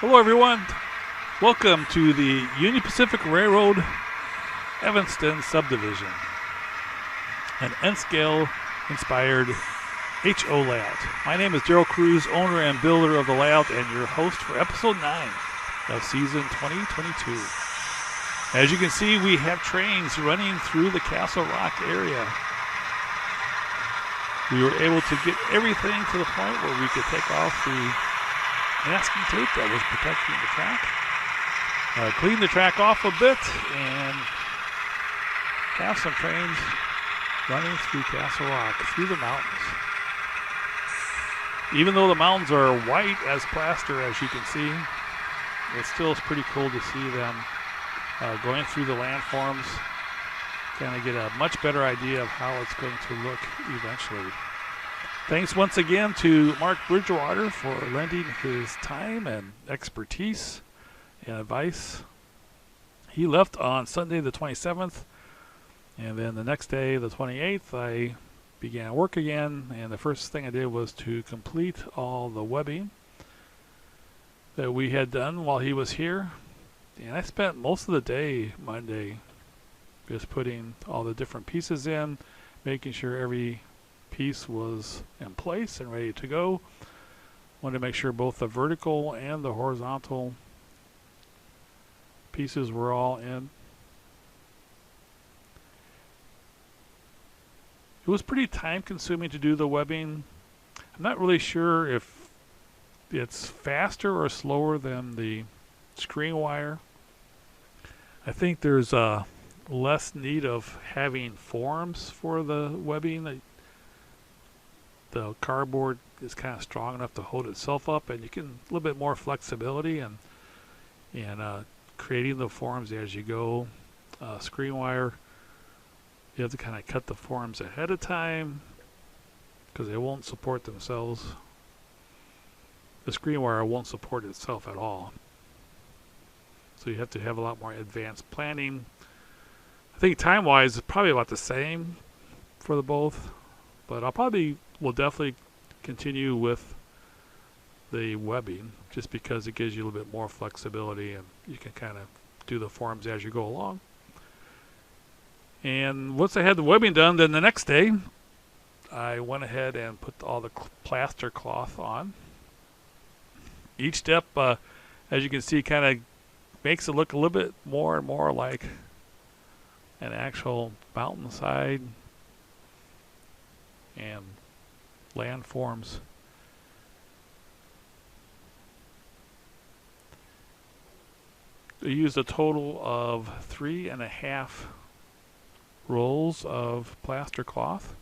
Hello everyone, welcome to the Union Pacific Railroad Evanston Subdivision, an N-scale inspired HO layout. My name is Daryl Kruse, owner and builder of the layout and your host for episode 9 of season 2022. As you can see, we have trains running through the Castlerock area. We were able to get everything to the point where we could take off the masking tape that was protecting the track, clean the track off a bit, and have some trains running through Castlerock, through the mountains. Even though the mountains are white as plaster, as you can see, it still is pretty cool to see them going through the landforms, kind of get a much better idea of how it's going to look eventually. Thanks once again to Mark Bridgewater for lending his time and expertise and advice. He left on Sunday the 27th, and then the next day, the 28th, I began work again, and the first thing I did was to complete all the webbing that we had done while he was here. And I spent most of the day Monday just putting all the different pieces in, making sure every piece was in place and ready to go. Wanted to make sure both the vertical and the horizontal pieces were all in. It was pretty time consuming to do the webbing. I'm not really sure if it's faster or slower than the screen wire. I think there's less need of having forms for the webbing. The cardboard is kind of strong enough to hold itself up, and you can a little bit more flexibility and creating the forms as you go. Screen wire, you have to kind of cut the forms ahead of time because they won't support themselves. The screen wire won't support itself at all, so you have to have a lot more advanced planning. I think time-wise, it's probably about the same for the both, but will definitely continue with the webbing just because it gives you a little bit more flexibility and you can kind of do the forms as you go along. And once I had the webbing done, then the next day I went ahead and put all the plaster cloth on. Each step, as you can see, kind of makes it look a little bit more and more like an actual mountainside and landforms. I used a total of 3.5 rolls of plaster cloth,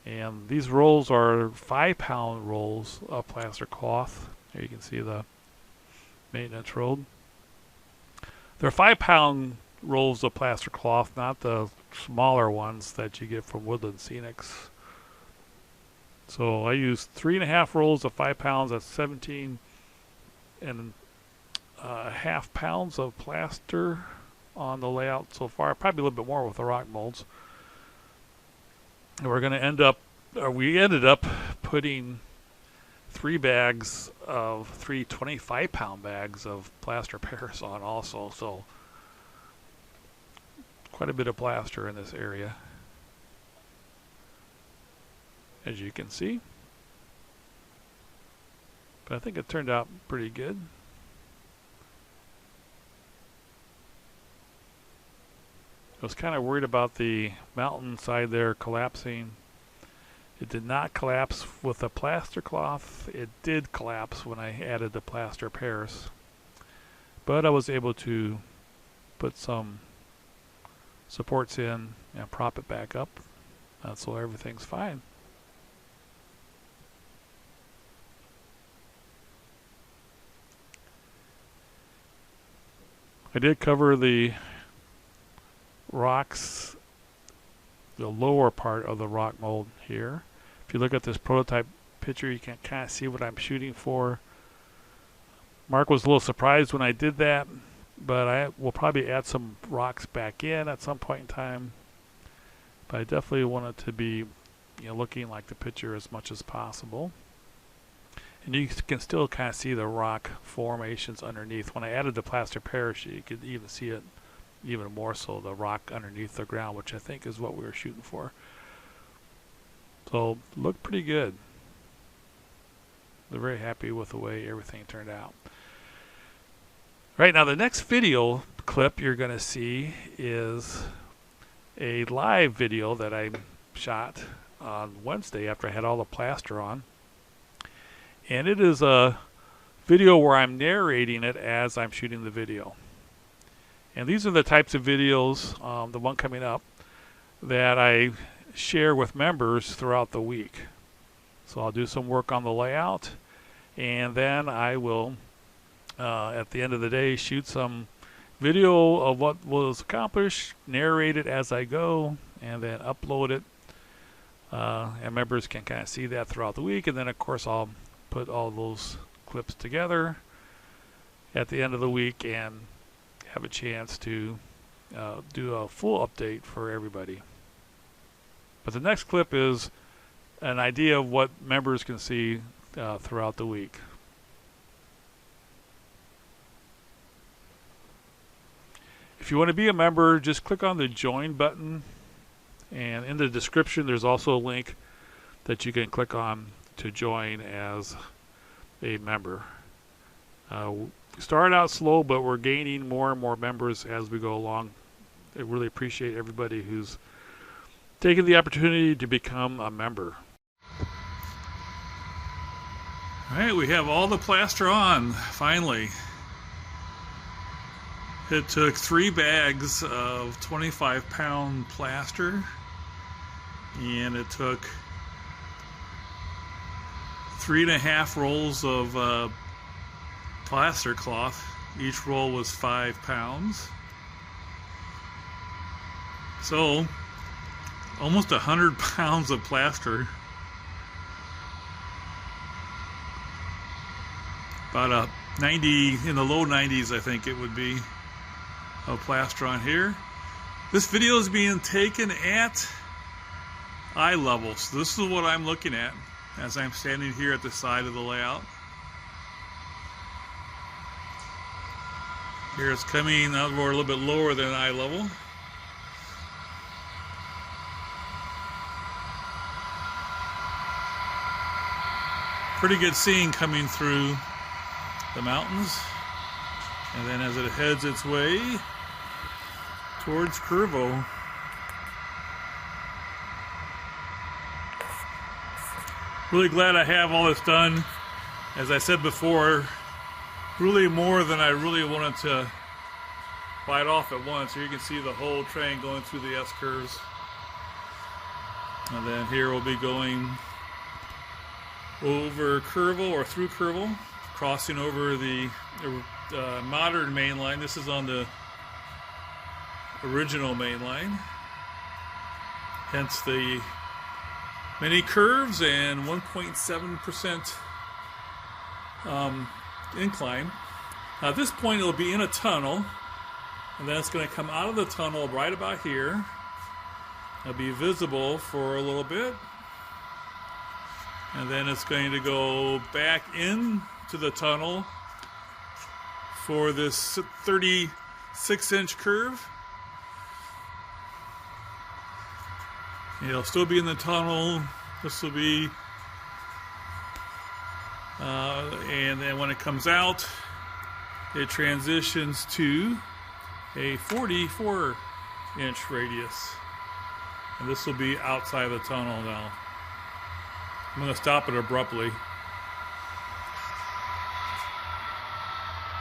and these rolls are 5-pound rolls of plaster cloth. Here you can see the maintenance road. They're 5-pound rolls of plaster cloth, not the smaller ones that you get from Woodland Scenics. So I used 3.5 rolls of 5 pounds. That's 17.5 pounds of plaster on the layout so far. Probably a little bit more with the rock molds. And we're going to we ended up putting 3 bags of 3 25-pound bags of plaster pairs on also. So quite a bit of plaster in this area, as you can see. But I think it turned out pretty good. I was kind of worried about the mountainside there collapsing. It did not collapse with the plaster cloth. It did collapse when I added the plaster pairs. But I was able to put some supports in and prop it back up, so everything's fine. I did cover the rocks, the lower part of the rock mold here. If you look at this prototype picture, you can kind of see what I'm shooting for. Mark was a little surprised when I did that, but I will probably add some rocks back in at some point in time. But I definitely want it to be, looking like the picture as much as possible. And you can still kind of see the rock formations underneath. When I added the plaster parachute, you could even see it even more so, the rock underneath the ground, which I think is what we were shooting for. So, looked pretty good. They're very happy with the way everything turned out. Right now, the next video clip you're going to see is a live video that I shot on Wednesday after I had all the plaster on. And it is a video where I'm narrating it as I'm shooting the video. And these are the types of videos, the one coming up, that I share with members throughout the week. So I'll do some work on the layout, and then I will, at the end of the day, shoot some video of what was accomplished, narrate it as I go, and then upload it. And members can kind of see that throughout the week, and then of course I'll put all those clips together at the end of the week and have a chance to do a full update for everybody. But the next clip is an idea of what members can see throughout the week. If you want to be a member, just click on the join button, and in the description there's also a link that you can click on to join as a member. We started out slow, but we're gaining more and more members as we go along. I really appreciate everybody who's taken the opportunity to become a member. Alright, we have all the plaster on, finally. It took 3 bags of 25-pound plaster, and it took 3.5 rolls of plaster cloth. Each roll was 5 pounds. So, almost 100 pounds of plaster. About a 90, in the low 90s I think it would be, of plaster on here. This video is being taken at eye level. So this is what I'm looking at as I'm standing here at the side of the layout. Here it's coming out more a little bit lower than eye level. Pretty good seeing coming through the mountains. And then as it heads its way towards Curvo. Really glad I have all this done. As I said before, really more than I really wanted to bite off at once. Here you can see the whole train going through the S-curves. And then here we'll be going over Curvo or through Curvo, crossing over the modern main line. This is on the original main line. Hence the many curves and 1.7% incline. At this point it'll be in a tunnel, and then it's going to come out of the tunnel right about here. It'll be visible for a little bit, and then it's going to go back into the tunnel for this 36-inch curve. It'll still be in the tunnel. This will be, and then when it comes out, it transitions to a 44-inch radius. And this will be outside the tunnel now. I'm going to stop it abruptly.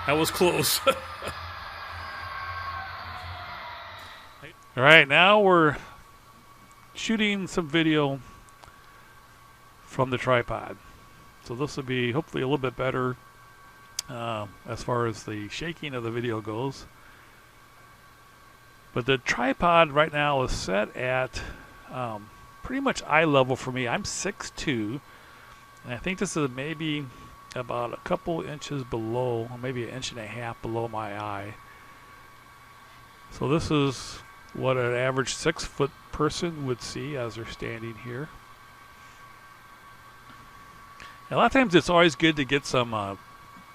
That was close. All right, now we're shooting some video from the tripod. So this will be hopefully a little bit better as far as the shaking of the video goes. But the tripod right now is set at pretty much eye level for me. I'm 6'2", and I think this is maybe about a couple inches below, or maybe 1.5 inches below my eye. So this is what an average 6-foot person would see as they're standing here. A lot of times it's always good to get some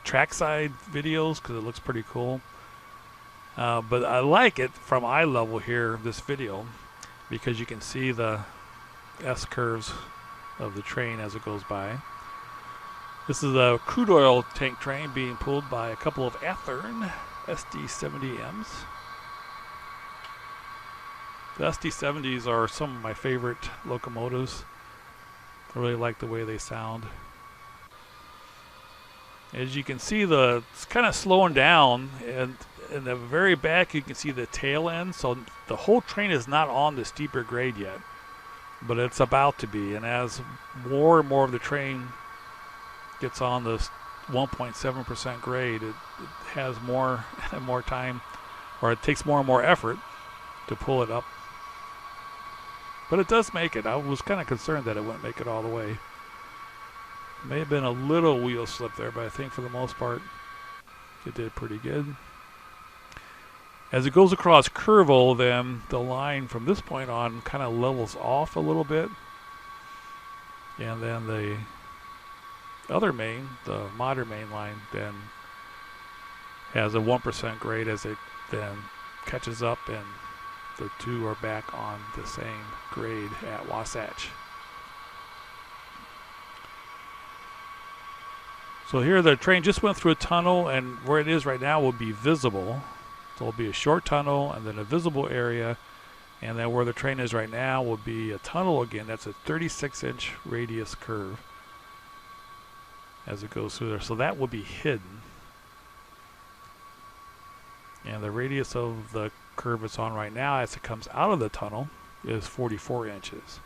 trackside videos because it looks pretty cool. But I like it from eye level here, this video, because you can see the S-curves of the train as it goes by. This is a crude oil tank train being pulled by a couple of Athearn SD70Ms. The SD70s are some of my favorite locomotives. I really like the way they sound. As you can see, it's kind of slowing down, and in the very back you can see the tail end, so the whole train is not on the steeper grade yet, but it's about to be. And as more and more of the train gets on the 1.7% grade, it has more and more time, or it takes more and more effort to pull it up. But it does make it. I was kind of concerned that it wouldn't make it all the way. May have been a little wheel slip there, but I think for the most part it did pretty good. As it goes across Kerrville, then the line from this point on kind of levels off a little bit. And then the other main, the modern main line, then has a 1% grade as it then catches up, and the two are back on the same grade at Wasatch. So here the train just went through a tunnel, and where it is right now will be visible. So it'll be a short tunnel and then a visible area, and then where the train is right now will be a tunnel again. That's a 36-inch radius curve as it goes through there. So that will be hidden. And the radius of the curve it's on right now as it comes out of the tunnel is 44 inches.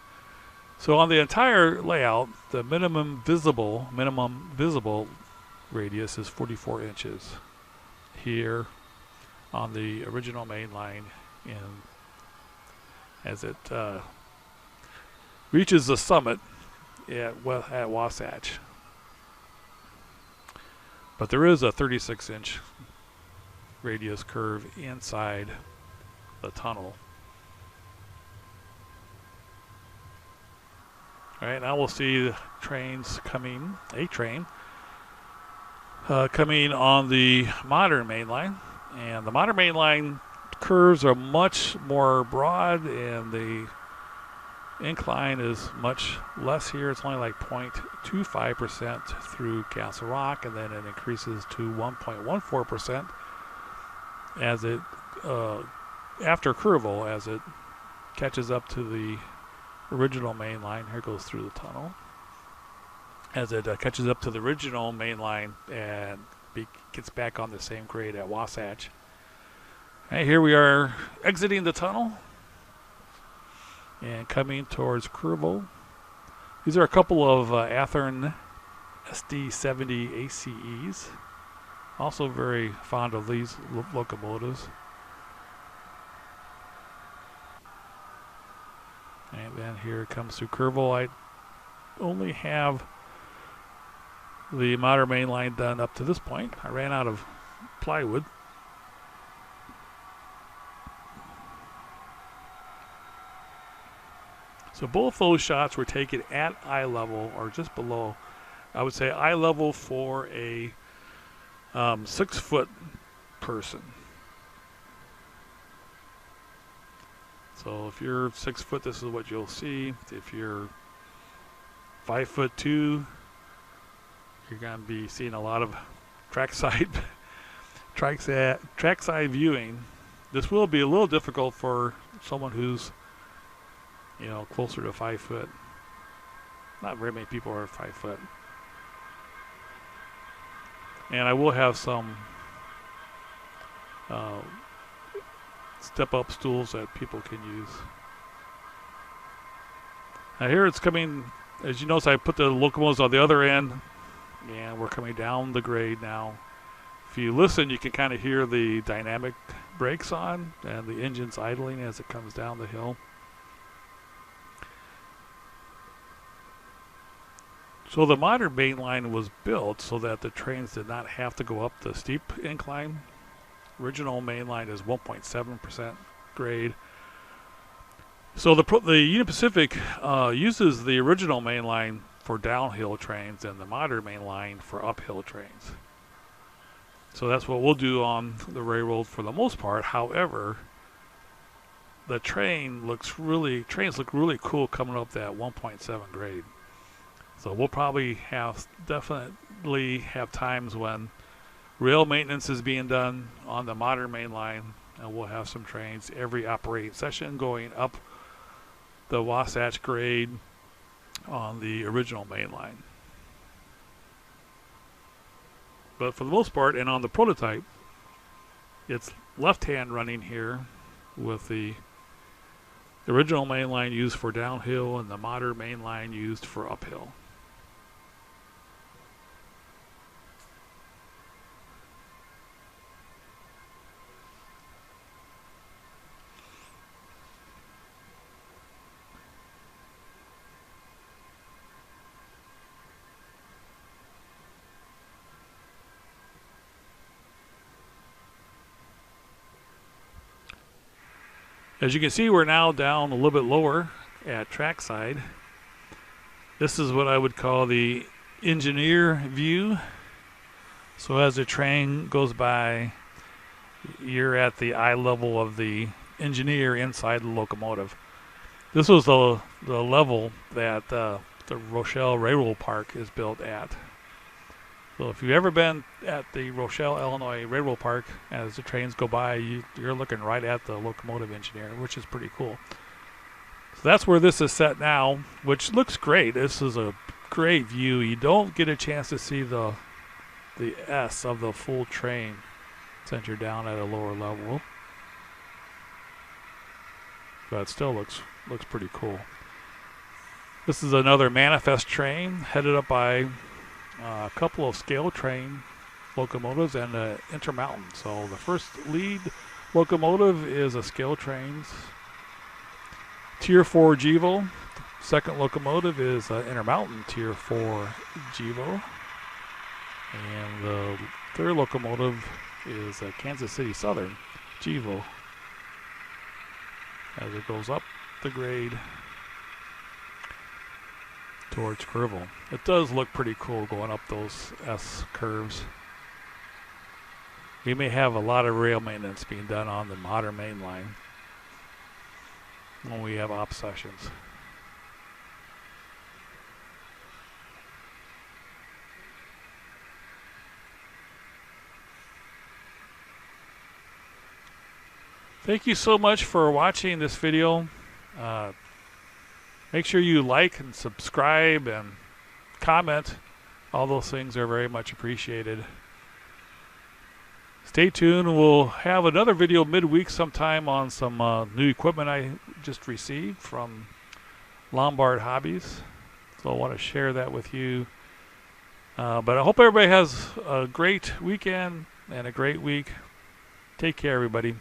So on the entire layout, the minimum visible radius is 44 inches here on the original main line, and as it reaches the summit at Wasatch. But there is a 36-inch radius curve inside the tunnel. All right, now we'll see trains coming, coming on the modern main line. And the modern main line curves are much more broad, and the incline is much less here. It's only like 0.25% through Castlerock, and then it increases to 1.14% as it after Kerrville, as it catches up to the original main line. Here goes through the tunnel as it catches up to the original main line and gets back on the same grade at Wasatch. Right, here we are exiting the tunnel and coming towards Kerrville. These are a couple of Athearn SD70 ACEs. Also very fond of these locomotives. And then here it comes through Kerrville. I only have the modern main line done up to this point. I ran out of plywood. So both those shots were taken at eye level or just below. I would say eye level for a 6-foot person. So if you're 6 foot, this is what you'll see. If you're 5'2", you're going to be seeing a lot of trackside viewing. This will be a little difficult for someone who's, closer to 5 foot. Not very many people are 5 foot. And I will have some step-up stools that people can use. Now here it's coming, as you notice, I put the locomotives on the other end, and we're coming down the grade now. If you listen, you can kind of hear the dynamic brakes on and the engine's idling as it comes down the hill. So the modern main line was built so that the trains did not have to go up the steep incline. Original main line is 1.7% grade. So the Union Pacific uses the original main line for downhill trains and the modern main line for uphill trains. So that's what we'll do on the railroad for the most part. However, the trains look really cool coming up that 1.7 grade. So we'll probably definitely have times when rail maintenance is being done on the modern main line, and we'll have some trains every operating session going up the Wasatch grade on the original main line. But for the most part, and on the prototype, it's left-hand running here with the original main line used for downhill and the modern main line used for uphill. As you can see, we're now down a little bit lower at trackside. This is what I would call the engineer view. So as the train goes by, you're at the eye level of the engineer inside the locomotive. This was the level that the Rochelle Railroad Park is built at. So if you've ever been at the Rochelle, Illinois Railroad Park, as the trains go by, you're looking right at the locomotive engineer, which is pretty cool. So that's where this is set now, which looks great. This is a great view. You don't get a chance to see the S of the full train since you're down at a lower level. But it still looks pretty cool. This is another manifest train headed up by a couple of scale train locomotives and an Intermountain. So the first lead locomotive is a scale train's Tier 4 GEVO. Second locomotive is an Intermountain Tier 4 GEVO. And the third locomotive is a Kansas City Southern GEVO as it goes up the grade towards Kerrville. It does look pretty cool going up those S curves. We may have a lot of rail maintenance being done on the modern main line when we have op sessions. Thank you so much for watching this video. Make sure you like and subscribe and comment. All those things are very much appreciated. Stay tuned. We'll have another video midweek sometime on some new equipment I just received from Lombard Hobbies. So I want to share that with you. But I hope everybody has a great weekend and a great week. Take care, everybody.